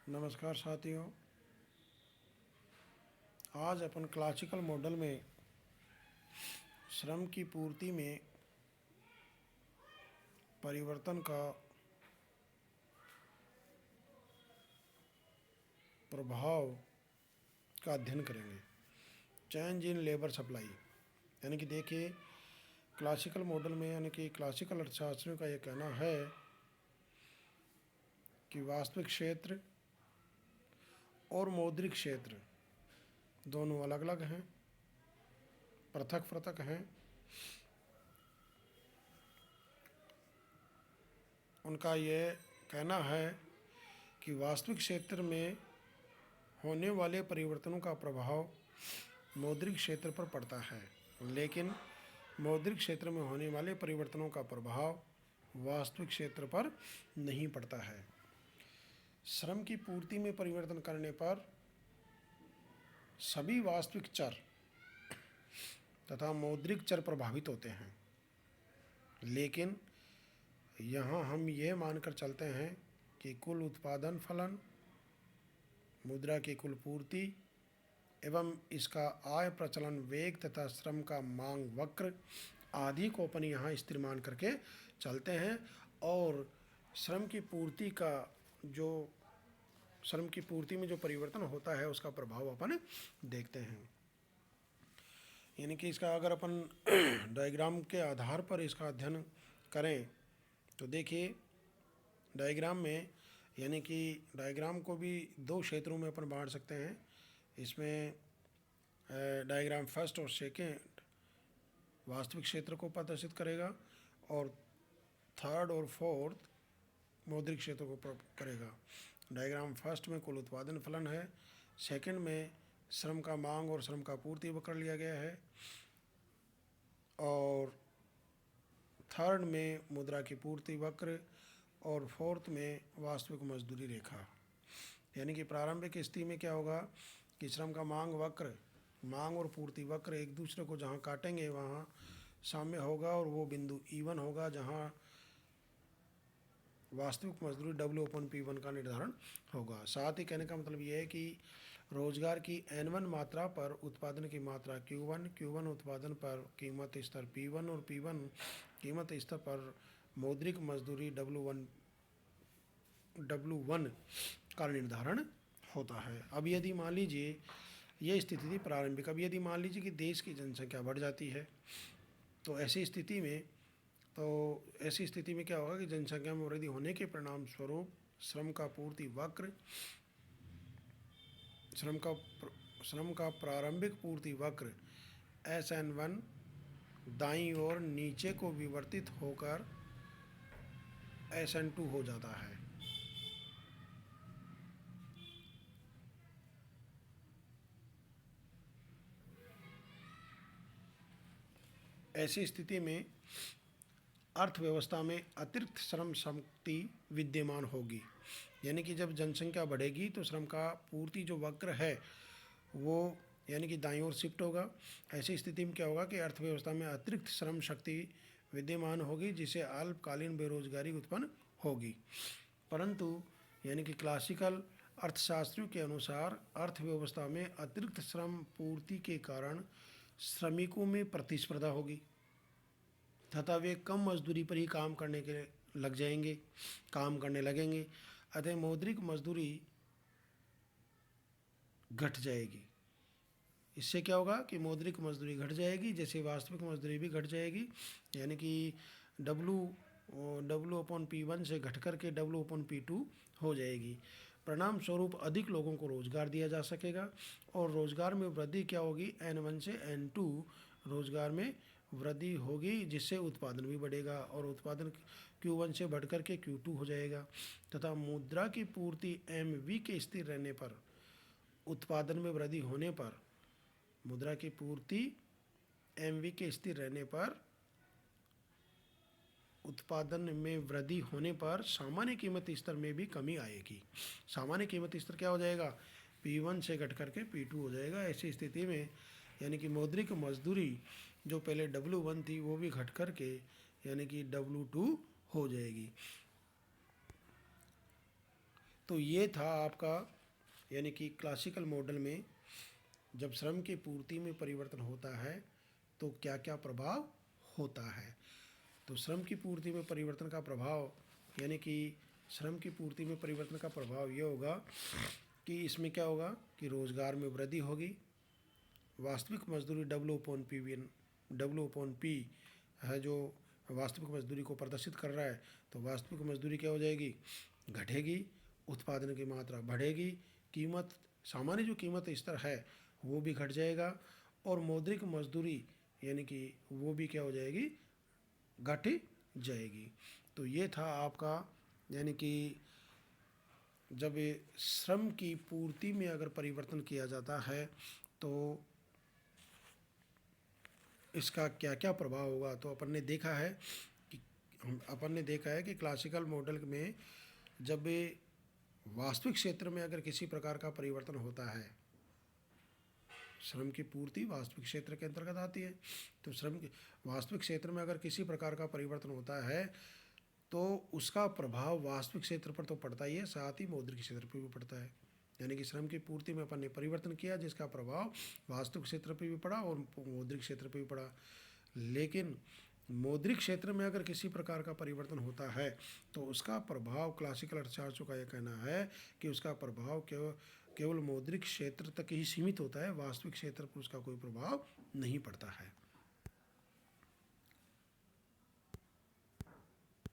नमस्कार साथियों। आज अपन क्लासिकल मॉडल में श्रम की पूर्ति में परिवर्तन का प्रभाव का अध्ययन करेंगे। चेंज इन लेबर सप्लाई, यानी कि देखिए क्लासिकल मॉडल में यानी कि क्लासिकल अर्थशास्त्रियों का ये कहना है कि वास्तविक क्षेत्र और मौद्रिक क्षेत्र दोनों अलग अलग हैं, पृथक पृथक हैं। उनका ये कहना है कि वास्तविक क्षेत्र में होने वाले परिवर्तनों का प्रभाव मौद्रिक क्षेत्र पर पड़ता है, लेकिन मौद्रिक क्षेत्र में होने वाले परिवर्तनों का प्रभाव वास्तविक क्षेत्र पर नहीं पड़ता है। श्रम की पूर्ति में परिवर्तन करने पर सभी वास्तविक चर तथा मौद्रिक चर प्रभावित होते हैं, लेकिन यहाँ हम यह मानकर चलते हैं कि कुल उत्पादन फलन, मुद्रा की कुल पूर्ति एवं इसका आय प्रचलन वेग तथा श्रम का मांग वक्र आदि को अपन यहाँ स्थिर मान करके चलते हैं और श्रम की पूर्ति में जो परिवर्तन होता है उसका प्रभाव अपन देखते हैं। यानी कि इसका अगर अपन डायग्राम के आधार पर इसका अध्ययन करें तो देखिए डायग्राम में, यानी कि डायग्राम को भी दो क्षेत्रों में अपन बांट सकते हैं। इसमें डायग्राम फर्स्ट और सेकेंड वास्तविक क्षेत्र को प्रदर्शित करेगा और थर्ड और फोर्थ मौद्रिक क्षेत्र को करेगा। डायग्राम फर्स्ट में कुल उत्पादन फलन है, सेकंड में श्रम का मांग और श्रम का पूर्ति वक्र लिया गया है और थर्ड में मुद्रा की पूर्ति वक्र और फोर्थ में वास्तविक मजदूरी रेखा। यानी कि प्रारंभिक स्थिति में क्या होगा कि श्रम का मांग और पूर्ति वक्र एक दूसरे को जहाँ काटेंगे वहाँ साम्य होगा और वो बिंदु E1 होगा जहाँ वास्तविक मजदूरी W/P1 का निर्धारण होगा। साथ ही कहने का मतलब ये है कि रोजगार की N1 मात्रा पर उत्पादन की मात्रा Q1 उत्पादन पर कीमत स्तर P1 और P1 कीमत स्तर पर मौद्रिक मजदूरी W1 का निर्धारण होता है। अब यदि मान लीजिए ये स्थिति थी प्रारंभिक, अब यदि मान लीजिए कि देश की जनसंख्या बढ़ जाती है तो ऐसी स्थिति में क्या होगा कि जनसंख्या में वृद्धि होने के परिणाम स्वरूप श्रम का प्रारंभिक पूर्ति वक्र SN1 दाईं ओर नीचे को विवर्तित होकर SN2 हो जाता है। ऐसी स्थिति में अर्थव्यवस्था में अतिरिक्त श्रम शक्ति विद्यमान होगी। यानी कि जब जनसंख्या बढ़ेगी तो श्रम का पूर्ति जो वक्र है वो यानी कि दाईं ओर शिफ्ट होगा। ऐसी स्थिति में क्या होगा कि अर्थव्यवस्था में अतिरिक्त श्रम शक्ति विद्यमान होगी जिससे अल्पकालीन बेरोजगारी उत्पन्न होगी। परंतु यानी कि क्लासिकल अर्थशास्त्रियों के अनुसार अर्थव्यवस्था में अतिरिक्त श्रम पूर्ति के कारण श्रमिकों में प्रतिस्पर्धा होगी तथा वे कम मजदूरी पर ही काम करने लगेंगे। अतः मौद्रिक मजदूरी घट जाएगी। इससे क्या होगा कि मौद्रिक मजदूरी घट जाएगी जैसे वास्तविक मजदूरी भी घट जाएगी। यानी कि W/P1 से घट करके W/P2 हो जाएगी। परिणाम स्वरूप अधिक लोगों को रोजगार दिया जा सकेगा और रोजगार में वृद्धि क्या होगी, N1 से N2 रोजगार में वृद्धि होगी जिससे उत्पादन भी बढ़ेगा और उत्पादन Q1 से बढ़कर के Q2 हो जाएगा तथा मुद्रा की पूर्ति MV के स्थिर रहने पर उत्पादन में वृद्धि होने पर मुद्रा की पूर्ति MV के स्थिर रहने पर उत्पादन में वृद्धि होने पर सामान्य कीमत स्तर में भी कमी आएगी। सामान्य कीमत स्तर क्या हो जाएगा, P1 से घट करके P2 हो जाएगा। ऐसी स्थिति में यानी कि मौद्रिक मजदूरी जो पहले W1 थी वो भी घट करके यानी कि W2 हो जाएगी। तो ये था आपका यानी कि क्लासिकल मॉडल में जब श्रम की पूर्ति में परिवर्तन होता है तो क्या क्या प्रभाव होता है। तो श्रम की पूर्ति में परिवर्तन का प्रभाव यानी कि श्रम की पूर्ति में परिवर्तन का प्रभाव ये होगा कि इसमें क्या होगा कि रोज़गार में वृद्धि होगी, वास्तविक मजदूरी W/P है जो वास्तविक मजदूरी को प्रदर्शित कर रहा है, तो वास्तविक मजदूरी क्या हो जाएगी, घटेगी, उत्पादन की मात्रा बढ़ेगी, कीमत सामान्य जो कीमत स्तर है वो भी घट जाएगा और मौद्रिक मजदूरी यानी कि वो भी क्या हो जाएगी, घट जाएगी। तो ये था आपका यानी कि जब श्रम की पूर्ति में अगर परिवर्तन किया जाता है तो इसका क्या क्या प्रभाव होगा। तो अपन ने देखा है कि क्लासिकल मॉडल में जब वास्तविक क्षेत्र में अगर किसी प्रकार का परिवर्तन होता है, श्रम की पूर्ति वास्तविक क्षेत्र के अंतर्गत आती है, तो श्रम के वास्तविक क्षेत्र में अगर किसी प्रकार का परिवर्तन होता है तो उसका प्रभाव वास्तविक क्षेत्र पर तो पड़ता ही है, साथ ही मौद्रिक क्षेत्र पर भी पड़ता है। यानी कि श्रम की पूर्ति में अपन ने परिवर्तन किया जिसका प्रभाव वास्तविक क्षेत्र पर भी पड़ा और मौद्रिक क्षेत्र पर भी पड़ा। लेकिन मौद्रिक क्षेत्र में अगर किसी प्रकार का परिवर्तन होता है तो उसका प्रभाव क्लासिकल अर्थशास्त्रियों का यह कहना है कि उसका प्रभाव केवल मौद्रिक क्षेत्र तक ही सीमित होता है, वास्तविक क्षेत्र पर उसका कोई प्रभाव नहीं पड़ता है।